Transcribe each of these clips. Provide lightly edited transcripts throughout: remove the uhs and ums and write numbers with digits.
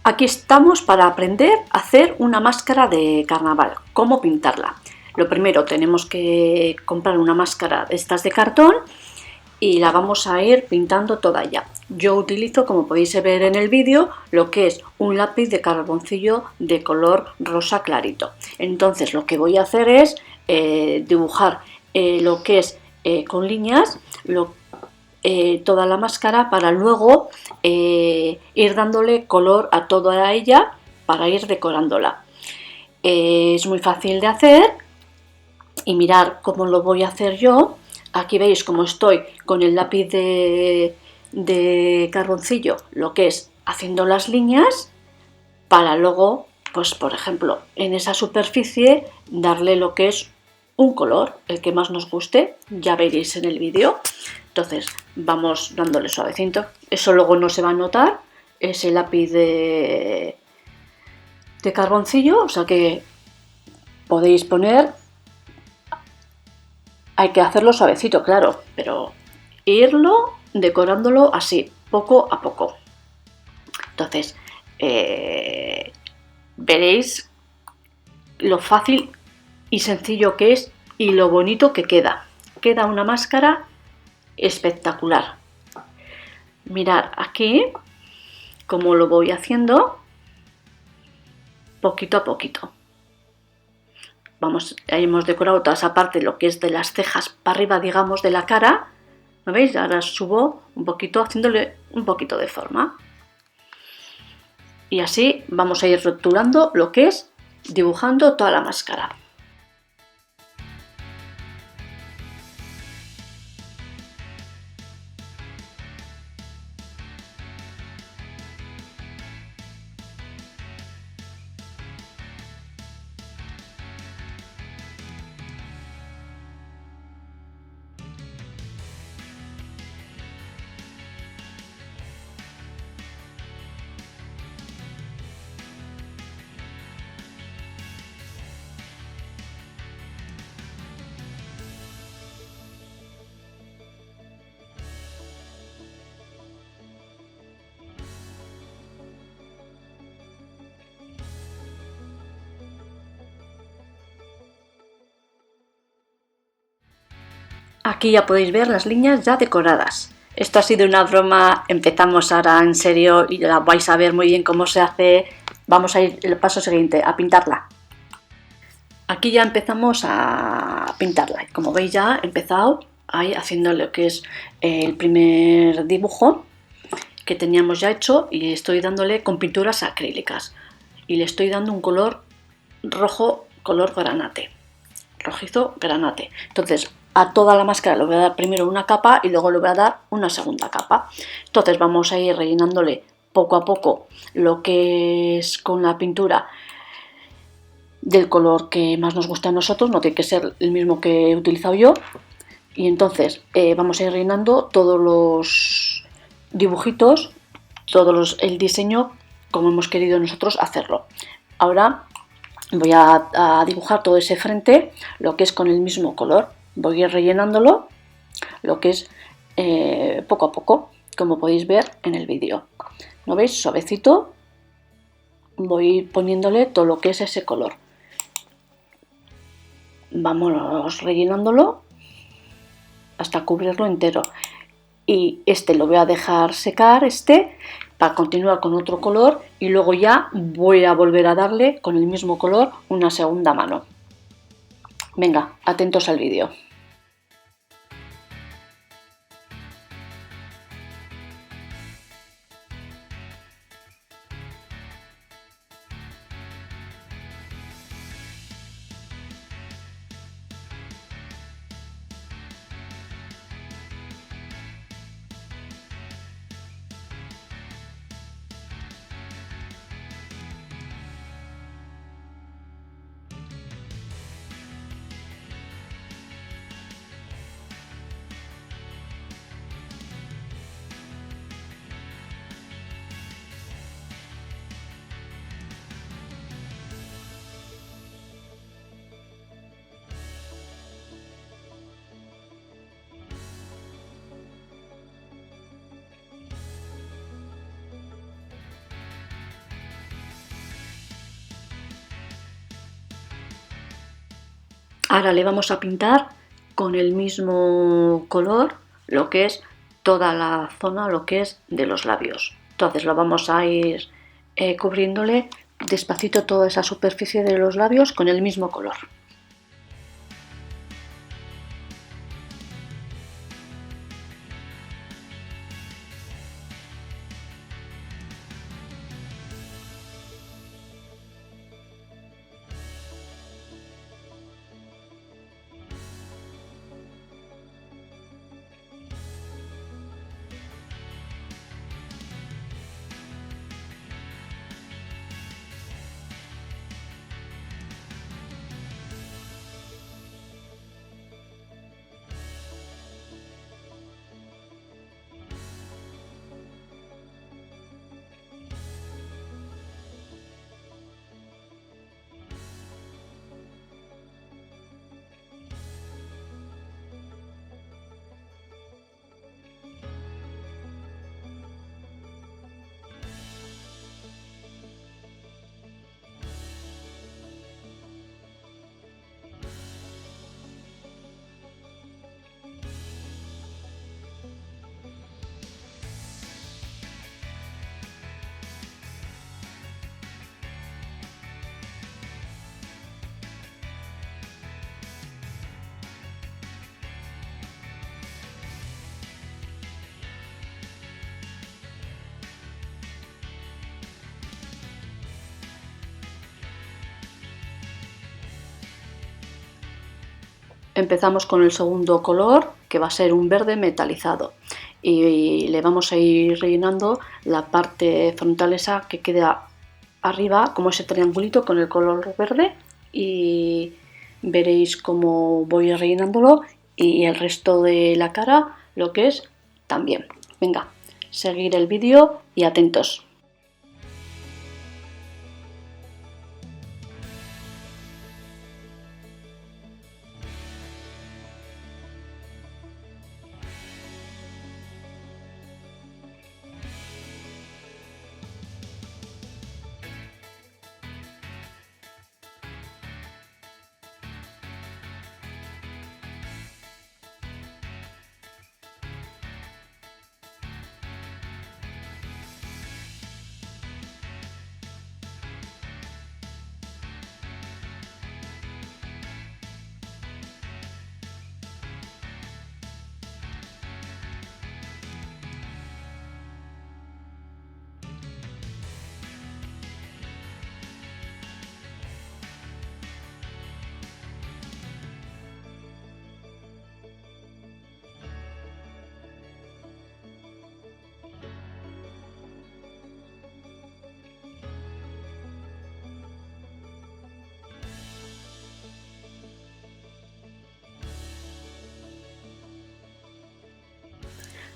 Aquí estamos para aprender a hacer una máscara de carnaval, cómo pintarla. Lo primero, tenemos que comprar una máscara de estas de cartón y la vamos a ir pintando toda ya. Yo utilizo, como podéis ver en el vídeo, lo que es un lápiz de carboncillo de color rosa clarito. Entonces lo que voy a hacer es dibujar lo que es con líneas, toda la máscara para luego ir dándole color a toda ella para ir decorándola. Es muy fácil de hacer y mirar cómo lo voy a hacer yo. Aquí veis cómo estoy con el lápiz de carboncillo, lo que es haciendo las líneas para luego, pues por ejemplo, en esa superficie darle lo que es un color, el que más nos guste, ya veréis en el vídeo. Entonces vamos dándole suavecito, eso luego no se va a notar, ese lápiz de carboncillo, o sea que podéis poner, hay que hacerlo suavecito, claro, pero irlo decorándolo así, poco a poco. Entonces veréis lo fácil y sencillo que es y lo bonito que queda. Queda una máscara espectacular. Mirad aquí cómo lo voy haciendo poquito a poquito. Vamos, ahí hemos decorado toda esa parte, lo que es de las cejas para arriba, digamos, de la cara. ¿Lo veis? Ahora subo un poquito, haciéndole un poquito de forma. Y así vamos a ir rotulando lo que es dibujando toda la máscara. Aquí ya podéis ver las líneas ya decoradas. Esto ha sido una broma, empezamos ahora en serio y la vais a ver muy bien cómo se hace. Vamos a ir el paso siguiente, a pintarla. Aquí ya empezamos a pintarla. Como veis ya he empezado ahí haciendo lo que es el primer dibujo que teníamos ya hecho y estoy dándole con pinturas acrílicas. Y le estoy dando un color rojo, color granate. Rojizo granate. Entonces a toda la máscara le voy a dar primero una capa y luego le voy a dar una segunda capa. Entonces vamos a ir rellenándole poco a poco lo que es con la pintura del color que más nos gusta a nosotros, no tiene que ser el mismo que he utilizado yo. Y entonces vamos a ir rellenando todos los dibujitos, el diseño como hemos querido nosotros hacerlo. Ahora voy a dibujar todo ese frente, lo que es con el mismo color. Voy a ir rellenándolo, lo que es poco a poco, como podéis ver en el vídeo. ¿Lo veis? Suavecito. Voy poniéndole todo lo que es ese color. Vamos rellenándolo hasta cubrirlo entero. Y este lo voy a dejar secar, para continuar con otro color y luego ya voy a volver a darle con el mismo color una segunda mano. Venga, atentos al vídeo. Ahora le vamos a pintar con el mismo color lo que es toda la zona, lo que es de los labios. Entonces lo vamos a ir cubriéndole despacito toda esa superficie de los labios con el mismo color. Empezamos con el segundo color, que va a ser un verde metalizado, y le vamos a ir rellenando la parte frontal esa que queda arriba, como ese triangulito con el color verde, y veréis cómo voy rellenándolo, y el resto de la cara lo que es también. Venga, seguir el vídeo y atentos.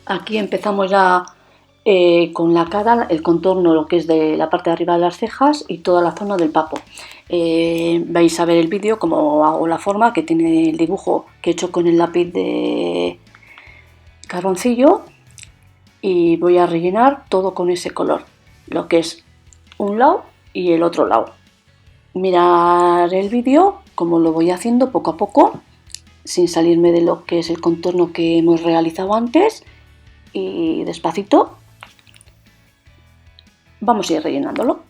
Aquí empezamos ya con la cara, el contorno, lo que es de la parte de arriba de las cejas y toda la zona del papo. Vais a ver el vídeo como hago la forma, que tiene el dibujo que he hecho con el lápiz de carboncillo, y voy a rellenar todo con ese color, lo que es un lado y el otro lado. Mirar el vídeo como lo voy haciendo poco a poco, sin salirme de lo que es el contorno que hemos realizado antes, y despacito vamos a ir rellenándolo.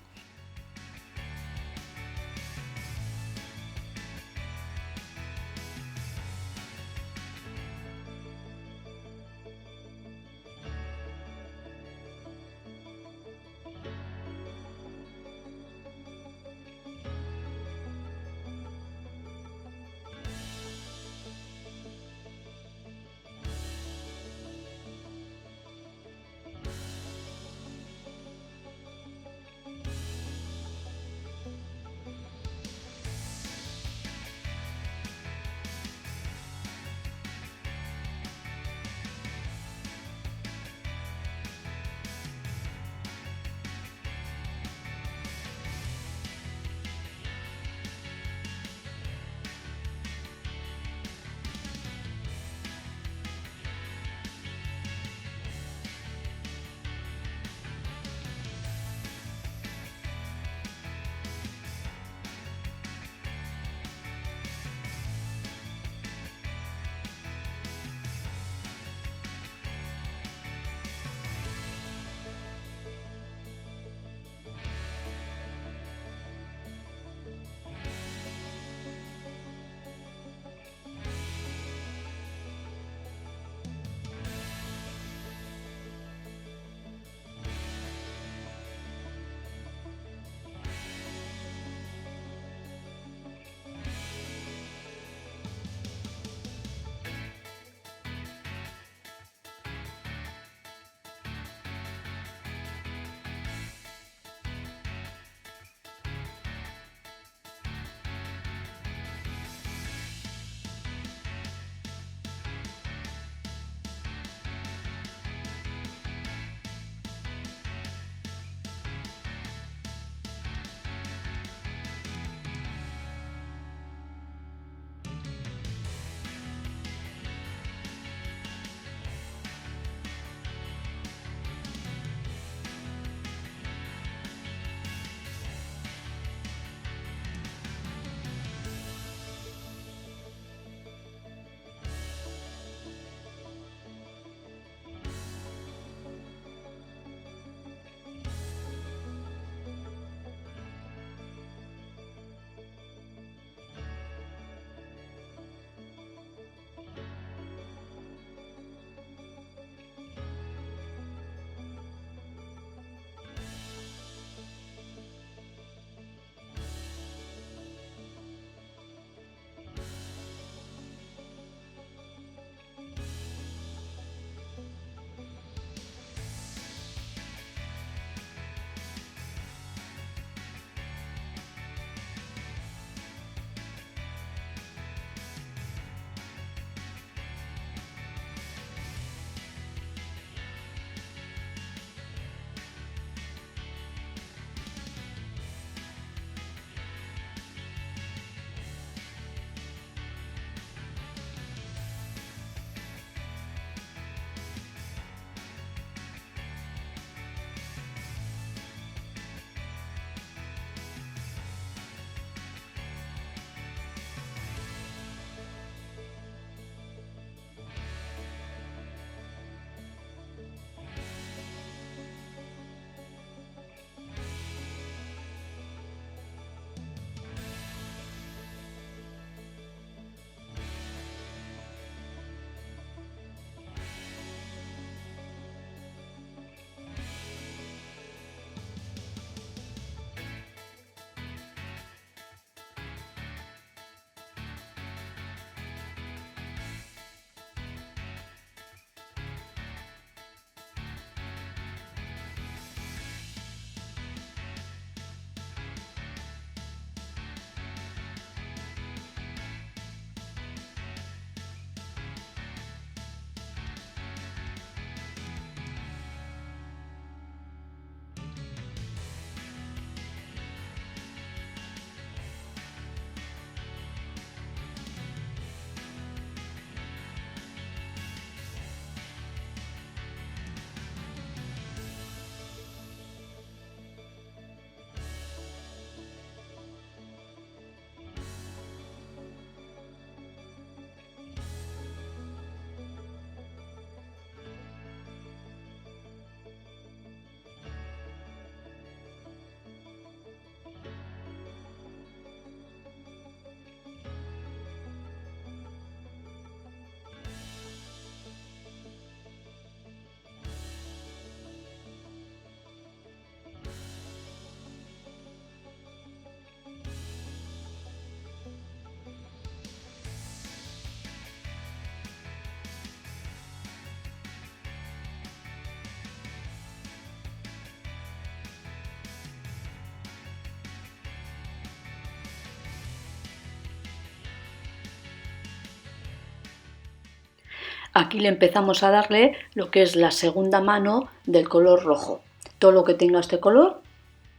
Aquí le empezamos a darle lo que es la segunda mano del color rojo. Todo lo que tenga este color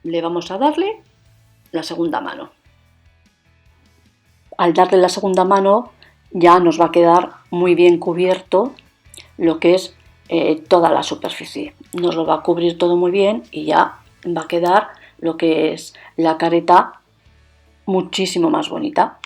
le vamos a darle la segunda mano. Al darle la segunda mano ya nos va a quedar muy bien cubierto lo que es toda la superficie. Nos lo va a cubrir todo muy bien y ya va a quedar lo que es la careta muchísimo más bonita.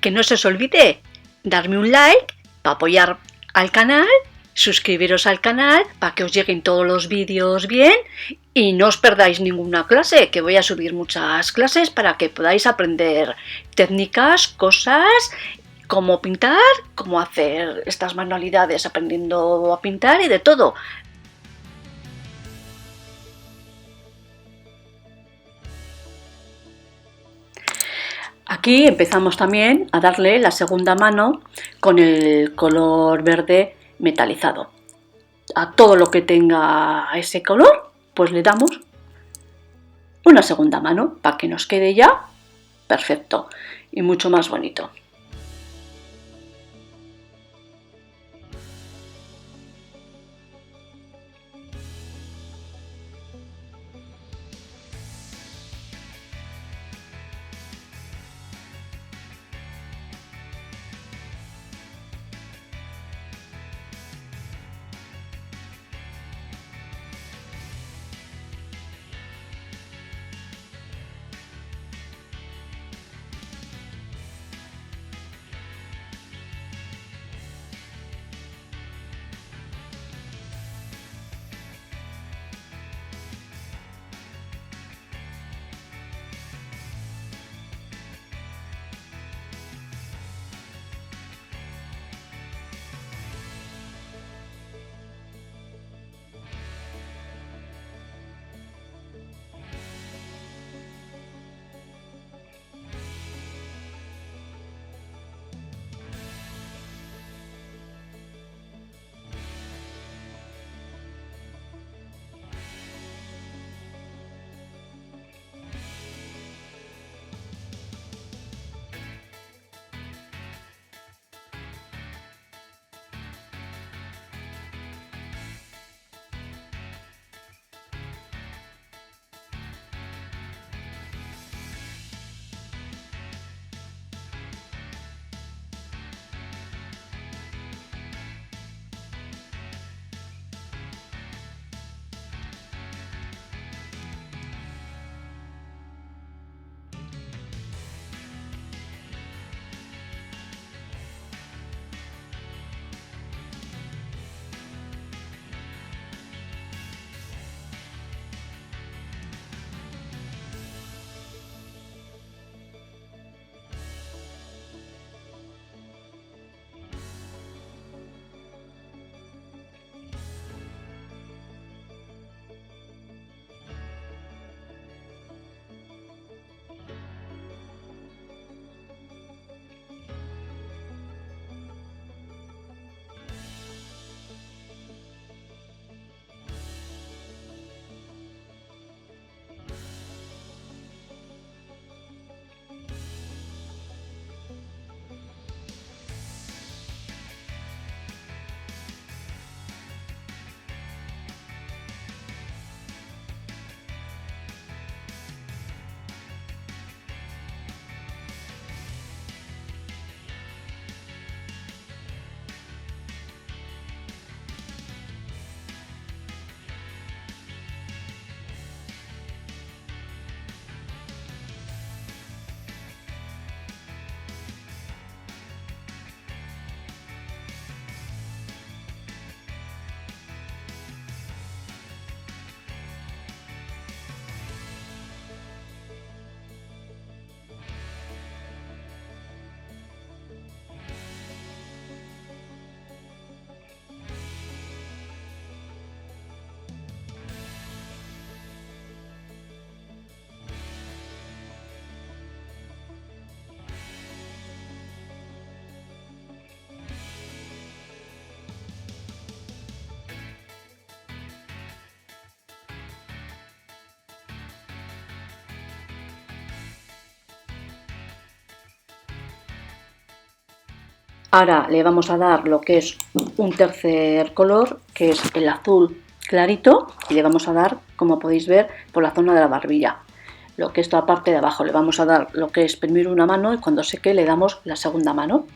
Que no se os olvide darme un like para apoyar al canal, suscribiros al canal para que os lleguen todos los vídeos bien y no os perdáis ninguna clase, que voy a subir muchas clases para que podáis aprender técnicas, cosas, cómo pintar, cómo hacer estas manualidades aprendiendo a pintar y de todo. Aquí empezamos también a darle la segunda mano con el color verde metalizado. A todo lo que tenga ese color, pues le damos una segunda mano para que nos quede ya perfecto y mucho más bonito. Ahora le vamos a dar lo que es un tercer color, que es el azul clarito, y le vamos a dar, como podéis ver, por la zona de la barbilla. Lo que es toda parte de abajo le vamos a dar lo que es primero una mano y cuando seque le damos la segunda mano.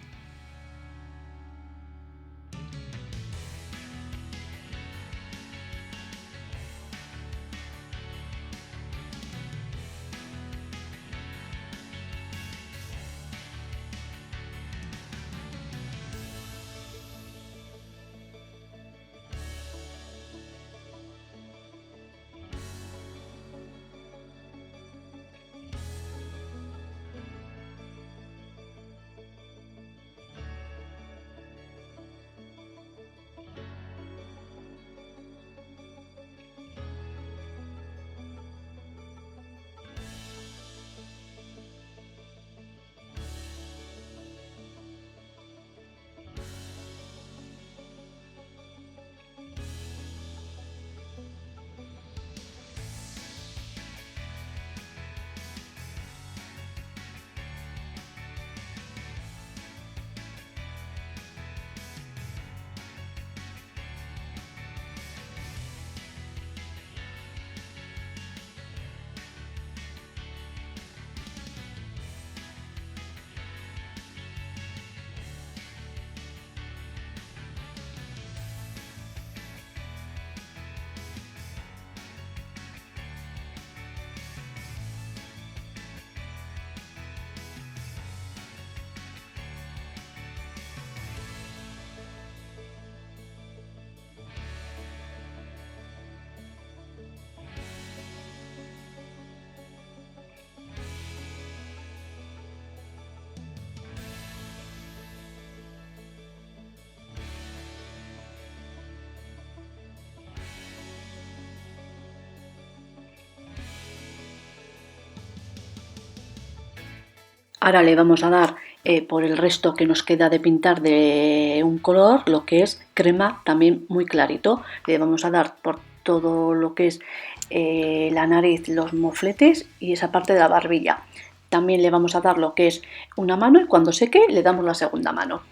Ahora le vamos a dar por el resto que nos queda de pintar de un color, lo que es crema también muy clarito. Le vamos a dar por todo lo que es la nariz, los mofletes y esa parte de la barbilla. También le vamos a dar lo que es una mano y cuando seque le damos la segunda mano.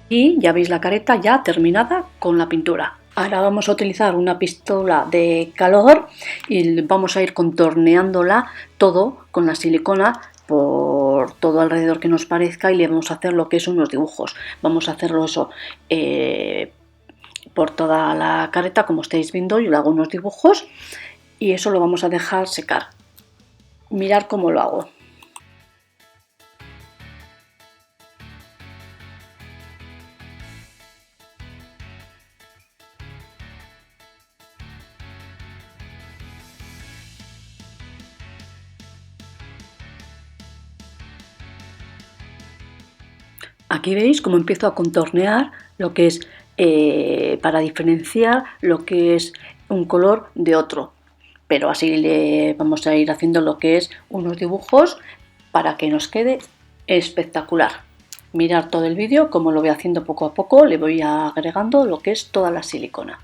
Y ya veis la careta ya terminada con la pintura. Ahora vamos a utilizar una pistola de calor y vamos a ir contorneándola todo con la silicona por todo alrededor que nos parezca y le vamos a hacer lo que es unos dibujos. Vamos a hacerlo eso por toda la careta, como estáis viendo, yo le hago unos dibujos y eso lo vamos a dejar secar. Mirad cómo lo hago. Aquí veis cómo empiezo a contornear lo que es para diferenciar lo que es un color de otro. Pero así le vamos a ir haciendo lo que es unos dibujos para que nos quede espectacular. Mirad todo el vídeo, como lo voy haciendo poco a poco, le voy agregando lo que es toda la silicona.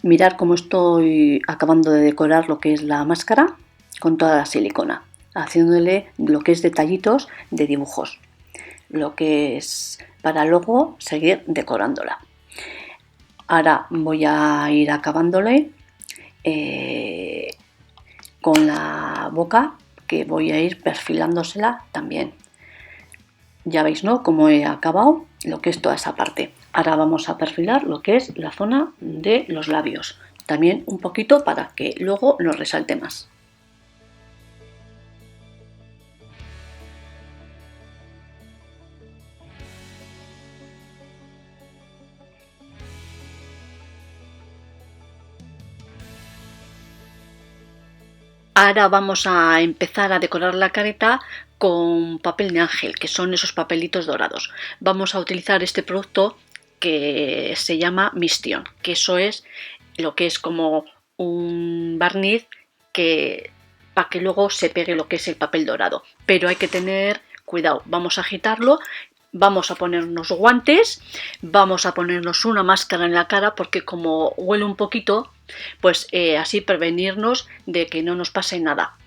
Mirad cómo estoy acabando de decorar lo que es la máscara con toda la silicona, haciéndole lo que es detallitos de dibujos, lo que es para luego seguir decorándola. Ahora voy a ir acabándole con la boca, que voy a ir perfilándosela también. Ya veis, ¿no?, cómo he acabado lo que es toda esa parte. Ahora vamos a perfilar lo que es la zona de los labios, también un poquito para que luego nos resalte más. Ahora vamos a empezar a decorar la careta con papel de ángel, que son esos papelitos dorados. Vamos a utilizar este producto que se llama Mission, que eso es lo que es como un barniz que para que luego se pegue lo que es el papel dorado. Pero hay que tener cuidado, vamos a agitarlo. Vamos a ponernos guantes, vamos a ponernos una máscara en la cara porque como huele un poquito, pues así prevenirnos de que no nos pase nada.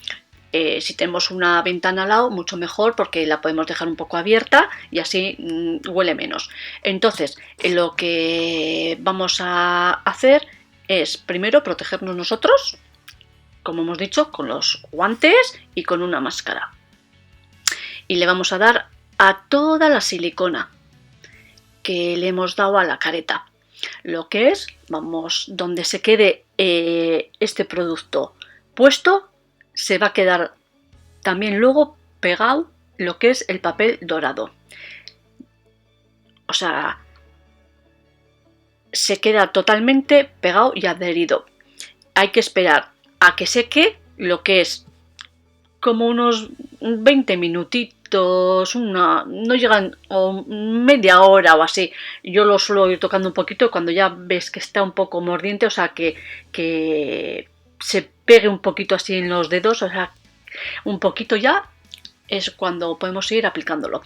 Si tenemos una ventana al lado, mucho mejor porque la podemos dejar un poco abierta y así huele menos. Entonces, lo que vamos a hacer es primero protegernos nosotros, como hemos dicho, con los guantes y con una máscara. Y le vamos a dar a toda la silicona que le hemos dado a la careta. Lo que es, vamos, donde se quede este producto puesto, se va a quedar también luego pegado lo que es el papel dorado. O sea, se queda totalmente pegado y adherido. Hay que esperar a que seque lo que es como unos 20 minutitos, no llegan, o media hora o así. Yo lo suelo ir tocando un poquito cuando ya ves que está un poco mordiente, o sea, que se pegue un poquito así en los dedos, o sea, un poquito ya es cuando podemos ir aplicándolo.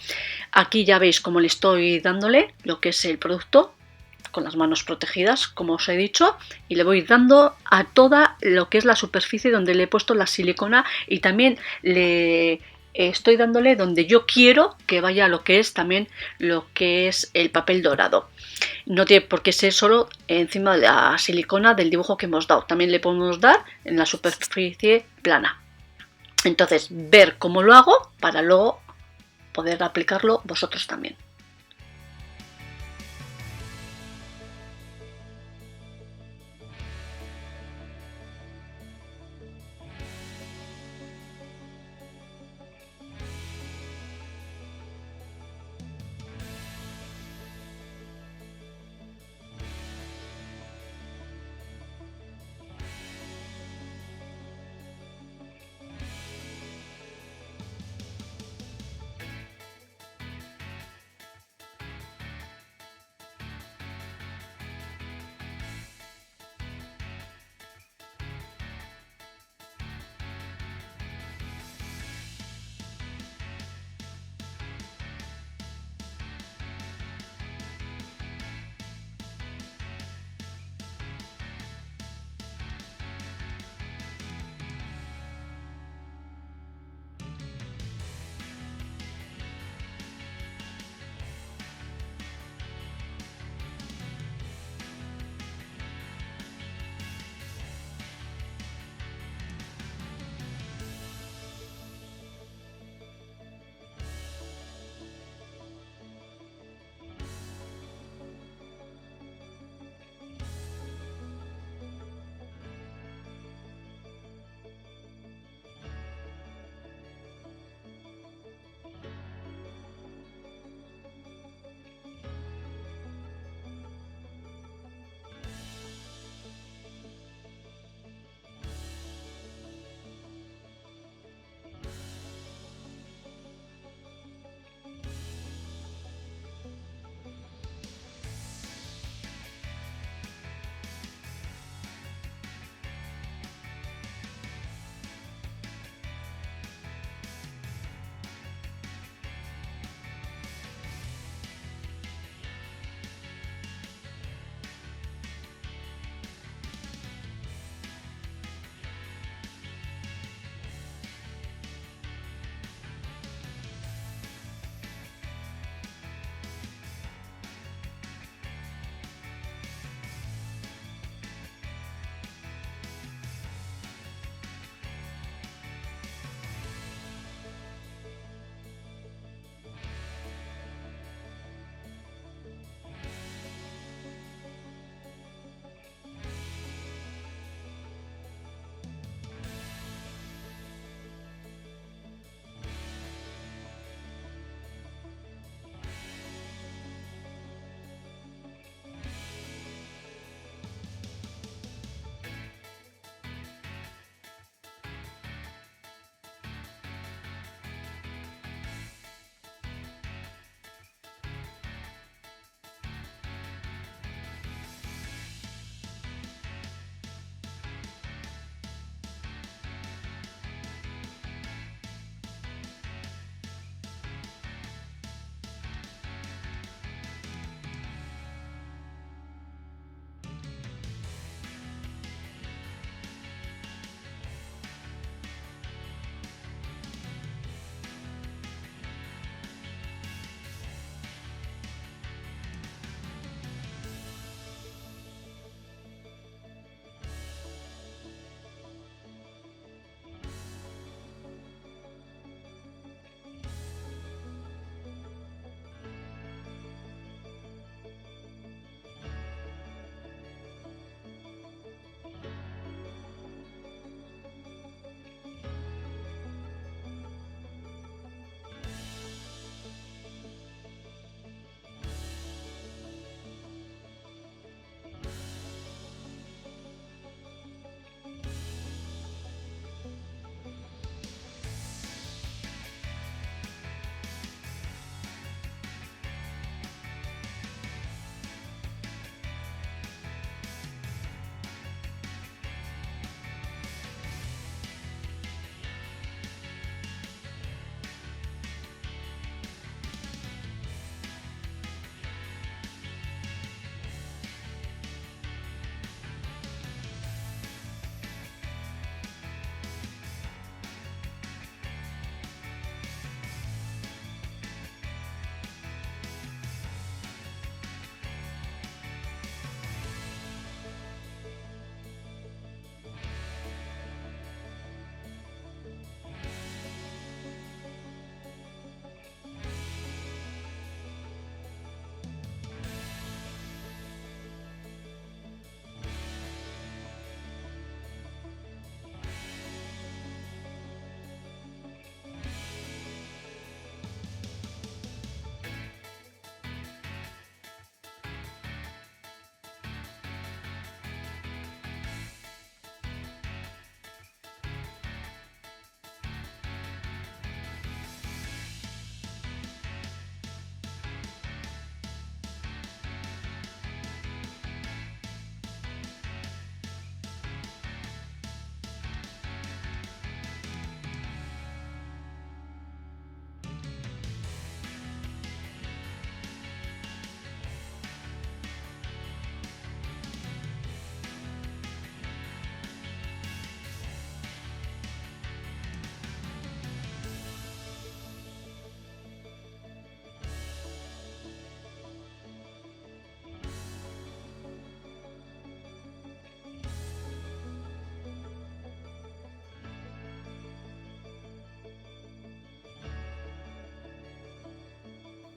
Aquí ya veis cómo le estoy dándole lo que es el producto con las manos protegidas, como os he dicho, y le voy dando a toda lo que es la superficie donde le he puesto la silicona y también le estoy dándole donde yo quiero que vaya lo que es también lo que es el papel dorado. No tiene por qué ser solo encima de la silicona del dibujo que hemos dado, también le podemos dar en la superficie plana. Entonces, ver cómo lo hago para luego poder aplicarlo vosotros también.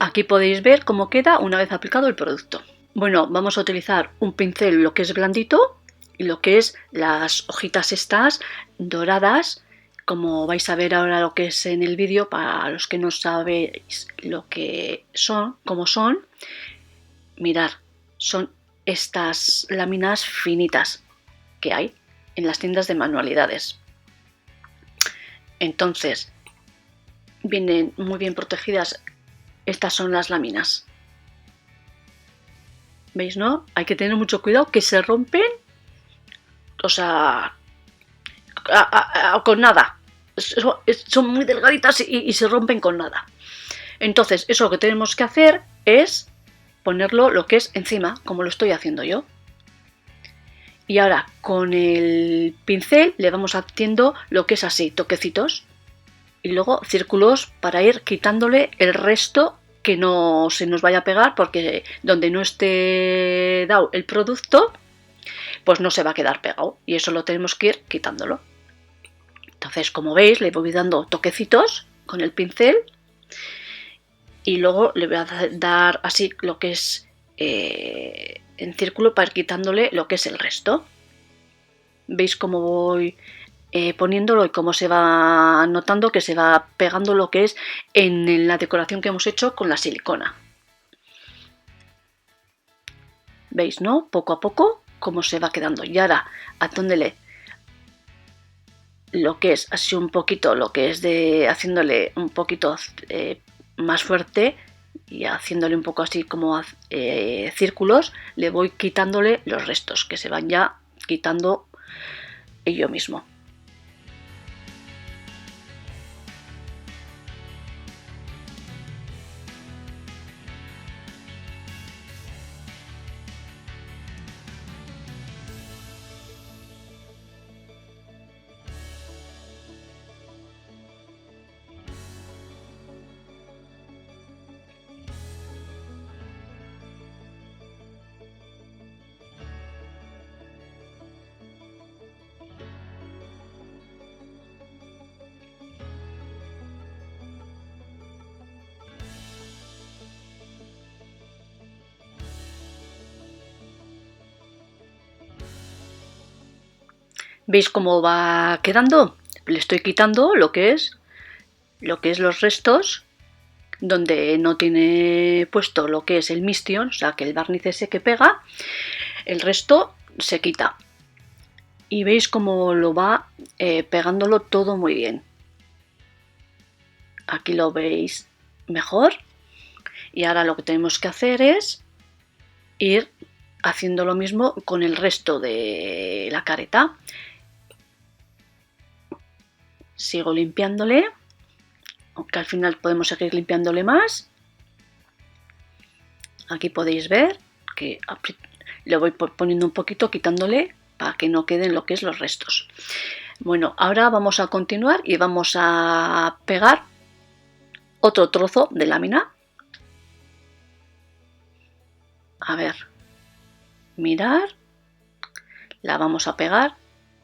Aquí podéis ver cómo queda una vez aplicado el producto. Bueno, vamos a utilizar un pincel lo que es blandito y lo que es las hojitas estas doradas, como vais a ver ahora lo que es en el vídeo. Para los que no sabéis lo que son, cómo son, mirad, son estas láminas finitas que hay en las tiendas de manualidades. Entonces, vienen muy bien protegidas. Estas son las láminas. ¿Veis, no? Hay que tener mucho cuidado que se rompen, o sea, con nada. Son muy delgaditas y se rompen con nada. Entonces, eso lo que tenemos que hacer es ponerlo lo que es encima, como lo estoy haciendo yo. Y ahora con el pincel le vamos haciendo lo que es así, toquecitos. Y luego círculos para ir quitándole el resto que no se nos vaya a pegar, porque donde no esté dado el producto, pues no se va a quedar pegado. Y eso lo tenemos que ir quitándolo. Entonces, como veis, le voy dando toquecitos con el pincel. Y luego le voy a dar así lo que es en círculo para ir quitándole lo que es el resto. ¿Veis cómo voy poniéndolo y cómo se va notando que se va pegando lo que es en la decoración que hemos hecho con la silicona? ¿Veis, no? Poco a poco cómo se va quedando. Y ahora haciéndole lo que es así un poquito, lo que es de haciéndole un poquito más fuerte y haciéndole un poco así como círculos, le voy quitándole los restos que se van ya quitando yo mismo. ¿Veis cómo va quedando? Le estoy quitando lo que es los restos donde no tiene puesto lo que es el Mission, o sea que el barniz ese que pega, el resto se quita. Y veis cómo lo va pegándolo todo muy bien. Aquí lo veis mejor. Y ahora lo que tenemos que hacer es ir haciendo lo mismo con el resto de la careta. Sigo limpiándole, aunque al final podemos seguir limpiándole más. Aquí podéis ver que le voy poniendo un poquito, quitándole para que no queden lo que es los restos. Bueno, ahora vamos a continuar y vamos a pegar otro trozo de lámina. A ver, mirar, la vamos a pegar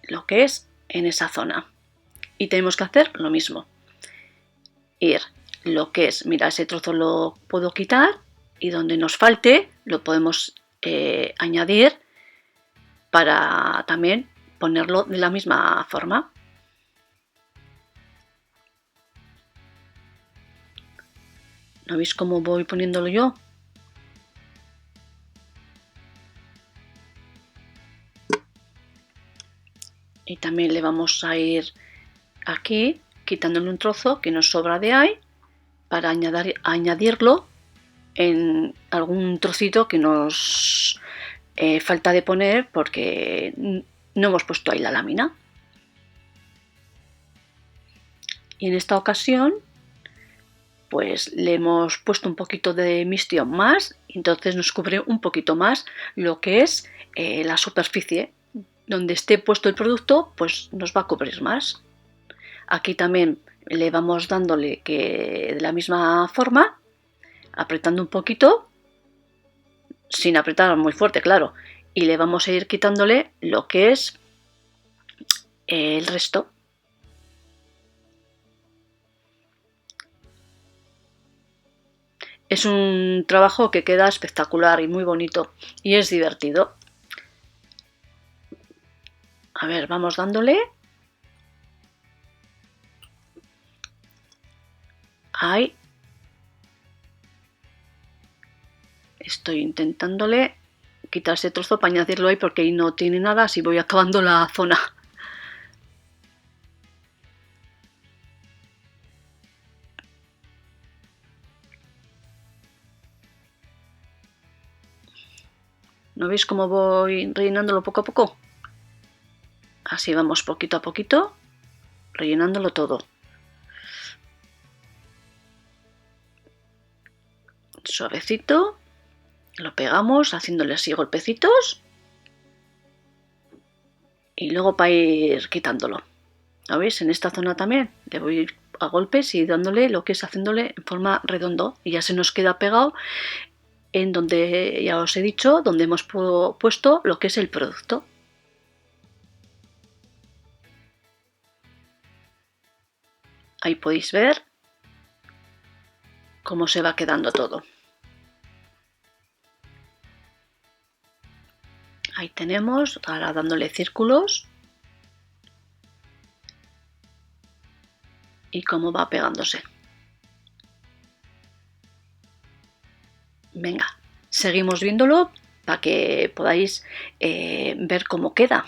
lo que es en esa zona. Y tenemos que hacer lo mismo. Ir lo que es, mira, ese trozo lo puedo quitar y donde nos falte lo podemos añadir para también ponerlo de la misma forma. ¿No veis cómo voy poniéndolo yo? Y también le vamos a ir aquí quitándole un trozo que nos sobra de ahí para añadirlo en algún trocito que nos falta de poner porque no hemos puesto ahí la lámina. Y en esta ocasión pues le hemos puesto un poquito de Mission más, entonces nos cubre un poquito más lo que es la superficie. Donde esté puesto el producto, pues nos va a cubrir más. Aquí también le vamos dándole que de la misma forma, apretando un poquito, sin apretar muy fuerte, claro, y le vamos a ir quitándole lo que es el resto. Es un trabajo que queda espectacular y muy bonito y es divertido. A ver, vamos dándole. Ahí. Estoy intentándole quitar ese trozo para añadirlo ahí porque ahí no tiene nada, así voy acabando la zona. ¿No veis cómo voy rellenándolo poco a poco? Así vamos poquito a poquito, rellenándolo todo. Suavecito, lo pegamos haciéndole así golpecitos y luego para ir quitándolo. ¿Lo veis? En esta zona también le voy a golpes y dándole lo que es haciéndole en forma redondo y ya se nos queda pegado en donde ya os he dicho, donde hemos puesto lo que es el producto. Ahí podéis ver cómo se va quedando todo. Ahí tenemos, ahora dándole círculos y cómo va pegándose. Venga, seguimos viéndolo para que podáis ver cómo queda.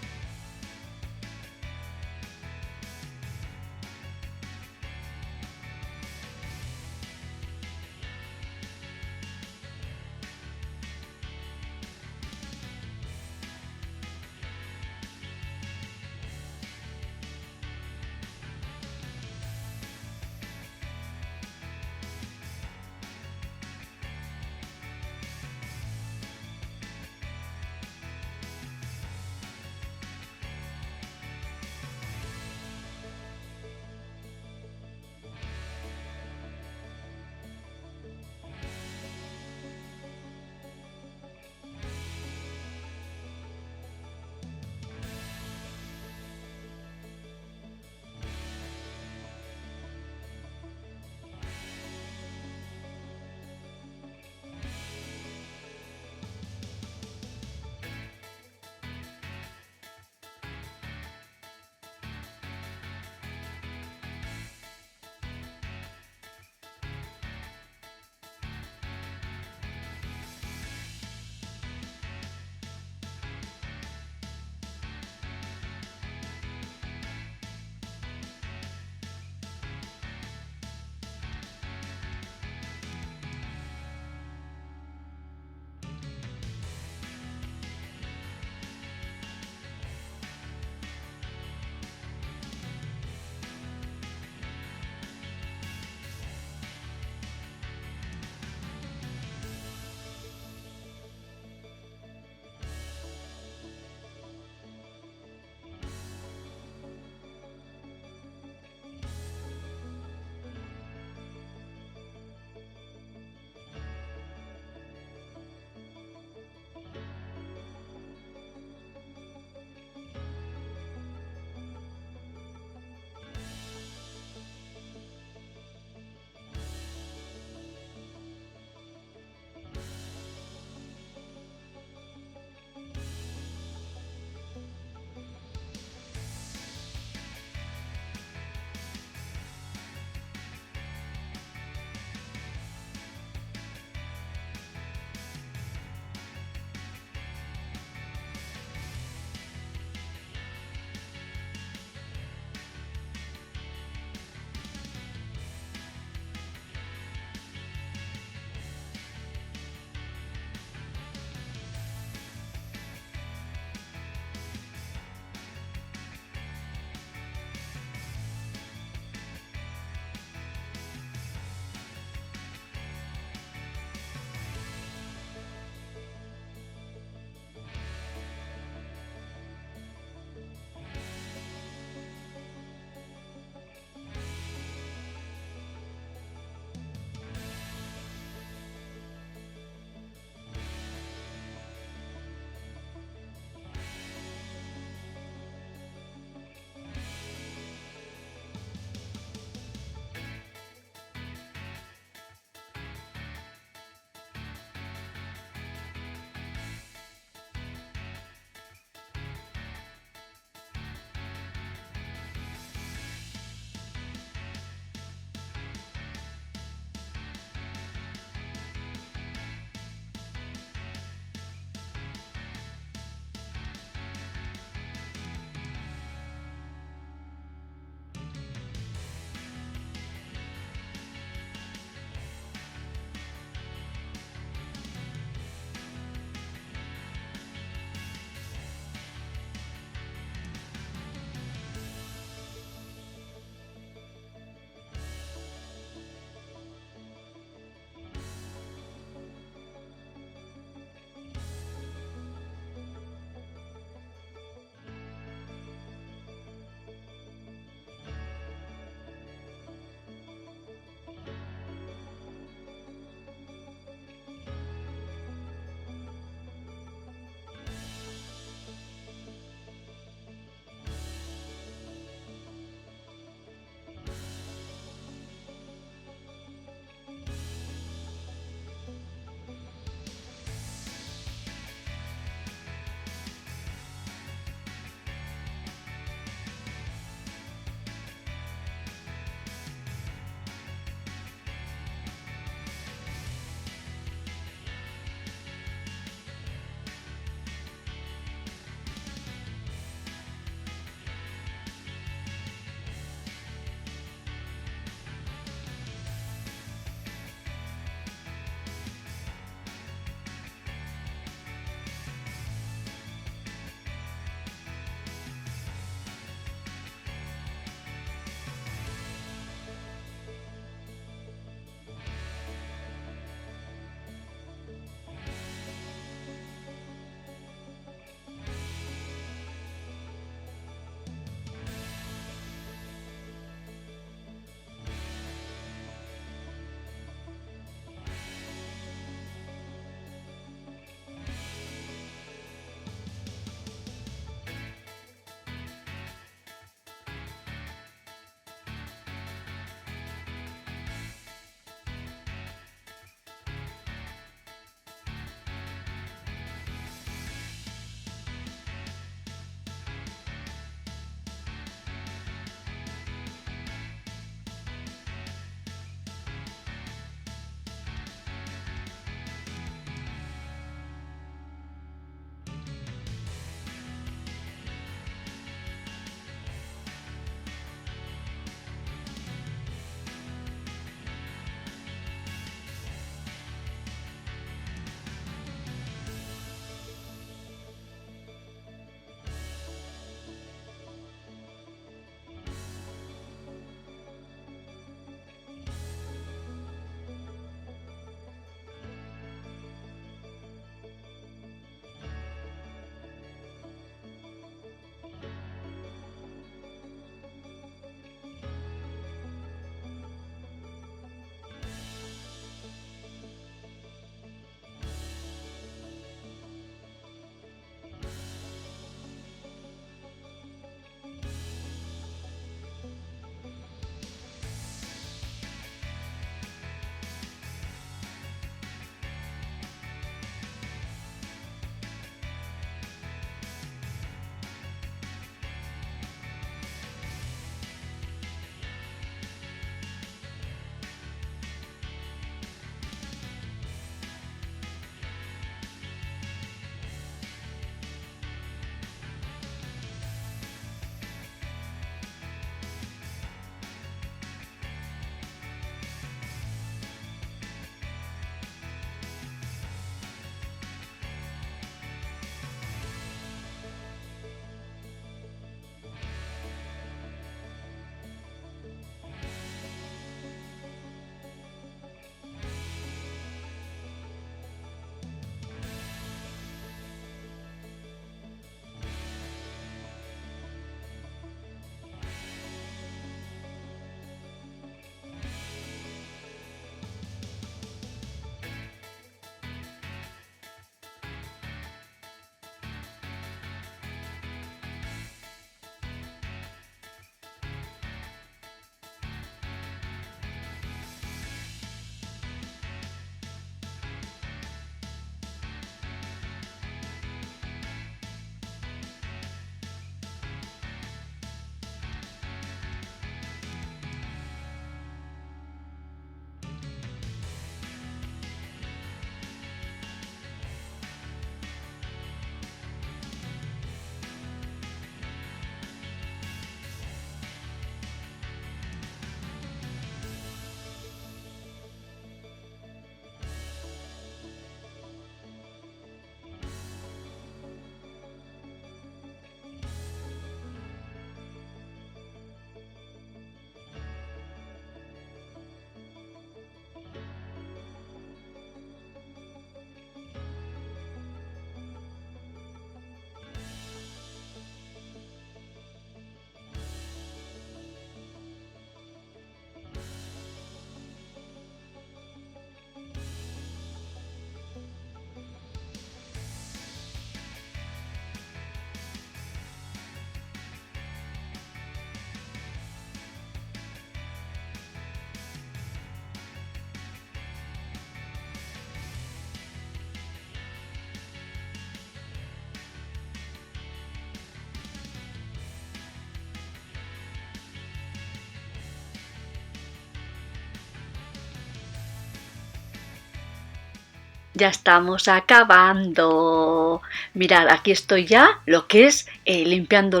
Ya estamos acabando. Mirad, aquí estoy ya, lo que es limpiando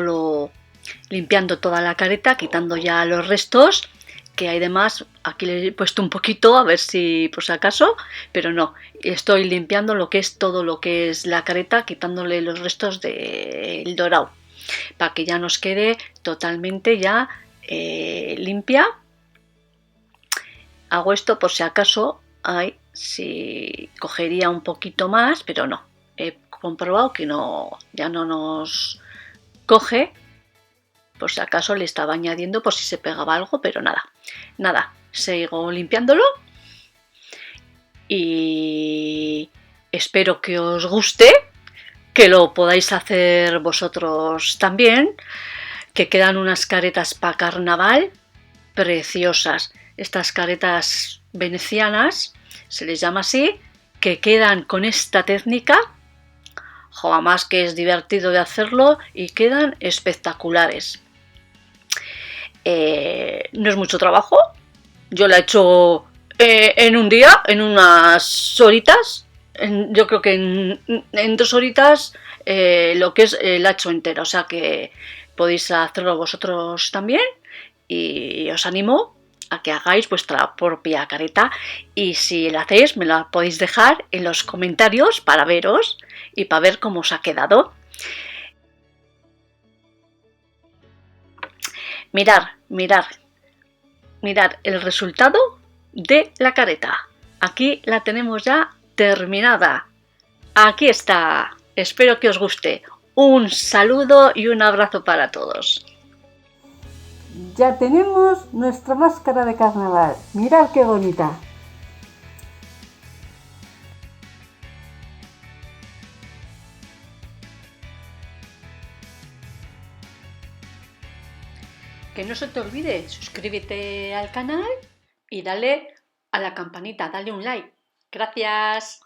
toda la careta, quitando ya los restos que hay de más. Aquí le he puesto un poquito a ver si por si acaso, pero no, estoy limpiando lo que es todo lo que es la careta, quitándole los restos del dorado, para que ya nos quede totalmente ya limpia. Hago esto por si acaso hay, si cogería un poquito más, pero no, he comprobado que no, ya no nos coge. Por si acaso le estaba añadiendo por si se pegaba algo, pero nada, sigo limpiándolo y espero que os guste, que lo podáis hacer vosotros también, que quedan unas caretas para carnaval preciosas. Estas caretas venecianas, se les llama así, que quedan con esta técnica. Además que es divertido de hacerlo y quedan espectaculares. No es mucho trabajo, yo la he hecho en un día, en unas horitas, yo creo que en 2 horitas lo que es la he hecho entera, o sea que podéis hacerlo vosotros también y os animo a que hagáis vuestra propia careta y si la hacéis me la podéis dejar en los comentarios para veros y para ver cómo os ha quedado. Mirad el resultado de la careta. Aquí la tenemos ya terminada. Aquí está. Espero que os guste. Un saludo y un abrazo para todos. Ya tenemos nuestra máscara de carnaval. Mirad qué bonita. Que no se te olvide, suscríbete al canal y dale a la campanita, dale un like. Gracias.